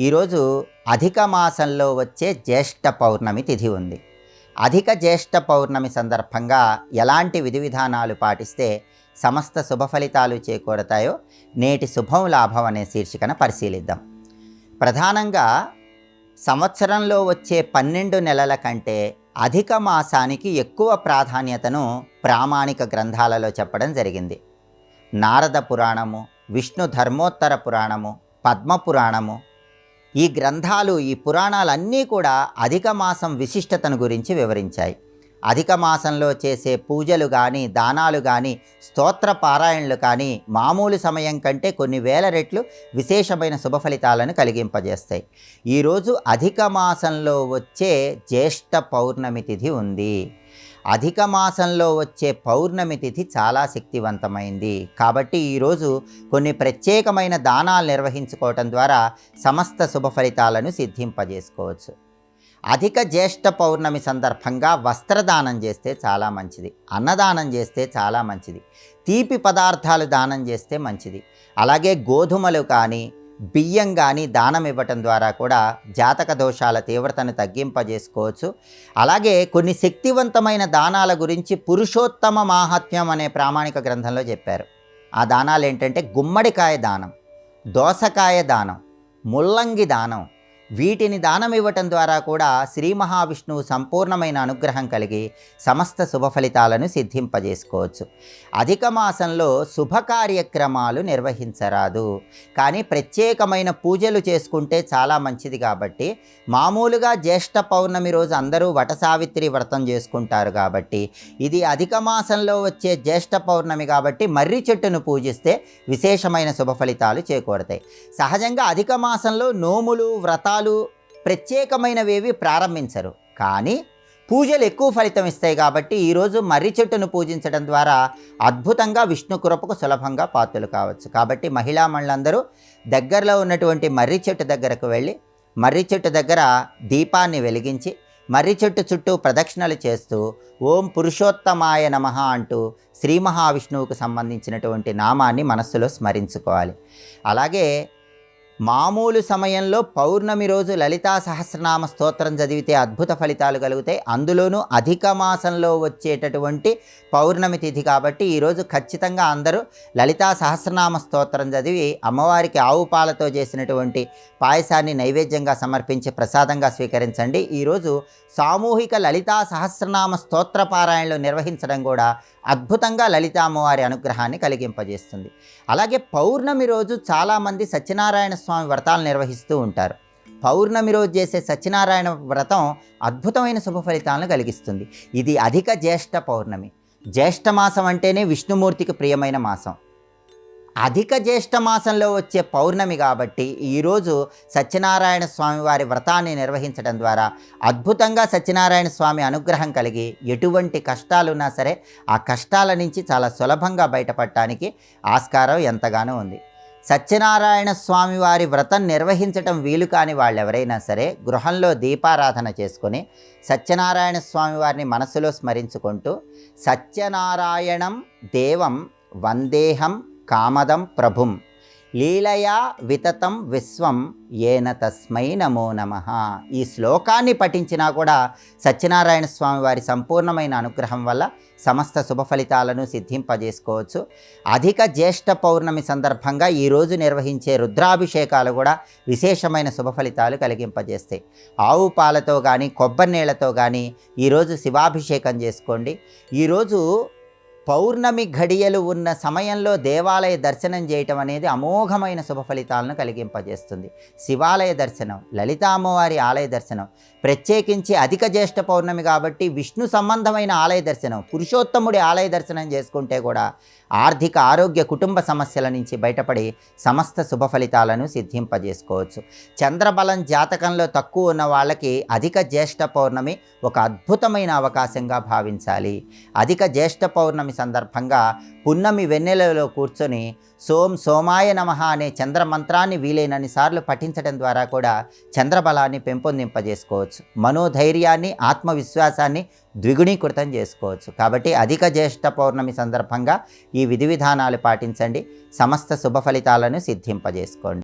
ఈరోజు అధిక మాసంలో వచ్చే జ్యేష్ఠ పౌర్ణమి తిథి ఉంది. అధిక జ్యేష్ఠ పౌర్ణమి సందర్భంగా ఎలాంటి విధి విధానాలు పాటిస్తే సమస్త శుభ ఫలితాలు చేకూరతాయో నేటి శుభం లాభం అనే శీర్షికన పరిశీలిద్దాం. ప్రధానంగా సంవత్సరంలో వచ్చే 12 నెలల కంటే అధిక మాసానికి ఎక్కువ ప్రాధాన్యతను ప్రామాణిక గ్రంథాలలో చెప్పడం జరిగింది. నారద పురాణము, విష్ణు ధర్మోత్తర పురాణము, పద్మ పురాణము, ఈ గ్రంథాలు, ఈ పురాణాలన్నీ కూడా అధిక మాసం విశిష్టతను గురించి వివరించాయి. అధిక మాసంలో చేసే పూజలు కానీ, దానాలు కానీ, స్తోత్ర పారాయణలు కానీ మామూలు సమయం కంటే కొన్ని వేల రెట్లు విశేషమైన శుభ ఫలితాలను కలిగింపజేస్తాయి. ఈరోజు అధిక మాసంలో వచ్చే జ్యేష్ఠ పౌర్ణమి తిథి ఉంది. అధిక మాసంలో వచ్చే పౌర్ణమి తిథి చాలా శక్తివంతమైంది. కాబట్టి ఈరోజు కొన్ని ప్రత్యేకమైన దానాలు నిర్వహించుకోవటం ద్వారా సమస్త శుభ ఫలితాలను సిద్ధింపజేసుకోవచ్చు. అధిక జ్యేష్ఠ పౌర్ణమి సందర్భంగా వస్త్రదానం చేస్తే చాలా మంచిది, అన్నదానం చేస్తే చాలా మంచిది, తీపి పదార్థాలు దానం చేస్తే మంచిది. అలాగే గోధుమలు కానీ, బియ్యం కానీ దానం ఇవ్వటం ద్వారా కూడా జాతక దోషాల తీవ్రతను తగ్గింపజేసుకోవచ్చు. అలాగే కొన్ని శక్తివంతమైన దానాల గురించి పురుషోత్తమ మాహాత్మ్యం అనే ప్రామాణిక గ్రంథంలో చెప్పారు. ఆ దానాలు ఏంటంటే గుమ్మడికాయ దానం, దోసకాయ దానం, ముల్లంగి దానం. వీటిని దానం ఇవ్వటం ద్వారా కూడా శ్రీ మహావిష్ణువు సంపూర్ణమైన అనుగ్రహం కలిగి సమస్త శుభ ఫలితాలను సిద్ధింపజేసుకోవచ్చు. అధిక మాసంలో శుభ కార్యక్రమాలు నిర్వహించరాదు, కానీ ప్రత్యేకమైన పూజలు చేసుకుంటే చాలా మంచిది. కాబట్టి మామూలుగా జ్యేష్ఠ పౌర్ణమి రోజు అందరూ వటసావిత్రి వ్రతం చేసుకుంటారు. కాబట్టి ఇది అధిక మాసంలో వచ్చే జ్యేష్ఠ పౌర్ణమి కాబట్టి మర్రి చెట్టును పూజిస్తే విశేషమైన శుభ ఫలితాలు చేకూరతాయి. సహజంగా అధిక మాసంలో నోములు, వ్రతాలు ప్రత్యేకమైనవేవి ప్రారంభించరు, కానీ పూజలు ఎక్కువ ఫలితం ఇస్తాయి. కాబట్టి ఈరోజు మర్రి చెట్టును పూజించడం ద్వారా అద్భుతంగా విష్ణు కృపకు సులభంగా పాత్రలు కావచ్చు. కాబట్టి మహిళామణులందరూ దగ్గరలో ఉన్నటువంటి మర్రి చెట్టు దగ్గరకు వెళ్ళి మర్రి చెట్టు దగ్గర దీపాన్ని వెలిగించి మర్రి చెట్టు చుట్టూ ప్రదక్షిణలు చేస్తూ ఓం పురుషోత్తమాయ నమః అంటూ శ్రీ మహావిష్ణువుకు సంబంధించినటువంటి నామాన్ని మనస్సులో స్మరించుకోవాలి. అలాగే మామూలు సమయంలో పౌర్ణమి రోజు లలితా సహస్రనామ స్తోత్రం చదివితే అద్భుత ఫలితాలు కలుగుతాయి. అందులోనూ అధిక మాసంలో వచ్చేటటువంటి పౌర్ణమి తిథి కాబట్టి ఈరోజు ఖచ్చితంగా అందరూ లలితా సహస్రనామ స్తోత్రం చదివి అమ్మవారికి ఆవు పాలతో చేసినటువంటి పాయసాన్ని నైవేద్యంగా సమర్పించి ప్రసాదంగా స్వీకరించండి. ఈరోజు సామూహిక లలితా సహస్రనామ స్తోత్ర పారాయణలు నిర్వహించడం కూడా అద్భుతంగా లలితా అమ్మవారి అనుగ్రహాన్ని కలిగింపజేస్తుంది. అలాగే పౌర్ణమి రోజు చాలామంది సత్యనారాయణ స్వామి వ్రతాలు నిర్వహిస్తూ ఉంటారు. పౌర్ణమి రోజు చేసే సత్యనారాయణ వ్రతం అద్భుతమైన శుభ ఫలితాలను కలిగిస్తుంది. ఇది అధిక జ్యేష్ఠ పౌర్ణమి. జ్యేష్ఠ మాసం అంటేనే విష్ణుమూర్తికి ప్రియమైన మాసం. అధిక జ్యేష్ఠ మాసంలో వచ్చే పౌర్ణమి కాబట్టి ఈరోజు సత్యనారాయణ స్వామి వారి వ్రతాన్ని నిర్వహించడం ద్వారా అద్భుతంగా సత్యనారాయణ స్వామి అనుగ్రహం కలిగి ఎటువంటి కష్టాలున్నా సరే ఆ కష్టాల నుంచి చాలా సులభంగా బయటపడటానికి ఆస్కారం ఎంతగానో ఉంది. సత్యనారాయణ స్వామి వారి వ్రతం నిర్వహించటం వీలు కాని వాళ్ళు ఎవరైనా సరే గృహంలో దీపారాధన చేసుకొని సత్యనారాయణ స్వామి వారిని మనసులో స్మరించుకుంటూ సత్యనారాయణం దేవం వందేహం కామదం ప్రభుం లీలయా వితతం విశ్వం ఏన తస్మై నమో నమః. ఈ శ్లోకాన్ని పఠించినా కూడా సత్యనారాయణ స్వామి వారి సంపూర్ణమైన అనుగ్రహం వల్ల సమస్త శుభ ఫలితాలను సిద్ధింపజేసుకోవచ్చు. అధిక జ్యేష్ఠ పౌర్ణమి సందర్భంగా ఈరోజు నిర్వహించే రుద్రాభిషేకాలు కూడా విశేషమైన శుభ ఫలితాలు కలిగింపజేస్తాయి. ఆవు పాలతో కానీ, కొబ్బరి నీళ్లతో కానీ ఈరోజు శివాభిషేకం చేసుకోండి. ఈరోజు పౌర్ణమి ఘడియలు ఉన్న సమయంలో దేవాలయ దర్శనం చేయటం అనేది అమోఘమైన శుభ ఫలితాలను కలిగింపజేస్తుంది. శివాలయ దర్శనం, లలితా అమ్మవారి ఆలయ దర్శనం, ప్రత్యేకించి అధిక జ్యేష్ఠ పౌర్ణమి కాబట్టి విష్ణు సంబంధమైన ఆలయ దర్శనం, పురుషోత్తముడి ఆలయ దర్శనం చేసుకుంటే కూడా ఆర్థిక, ఆరోగ్య, కుటుంబ సమస్యల నుంచి బయటపడి సమస్త శుభ ఫలితాలను సిద్ధింపజేసుకోవచ్చు. చంద్రబలం జాతకంలో తక్కువ ఉన్న వాళ్ళకి అధిక జ్యేష్ఠ పౌర్ణమి ఒక అద్భుతమైన అవకాశంగా భావించాలి. అధిక జ్యేష్ఠ పౌర్ణమి సందర్భంగా పున్నమి వెన్నెలలో కూర్చొని సోం సోమాయ నమః అనే చంద్ర మంత్రాన్ని వీలైనన్ని సార్లు పఠించడం ద్వారా కూడా చంద్రబలాన్ని పెంపొందింపజేసుకోవచ్చు. మనోధైర్యాన్ని, ఆత్మవిశ్వాసాన్ని ద్విగుణీకృతం చేసుకోవచ్చు. కాబట్టి అధిక జ్యేష్ఠ పౌర్ణమి సందర్భంగా ఈ విధి విధానాలు పాటించండి. సమస్త శుభ ఫలితాలను సిద్ధింపజేసుకోండి.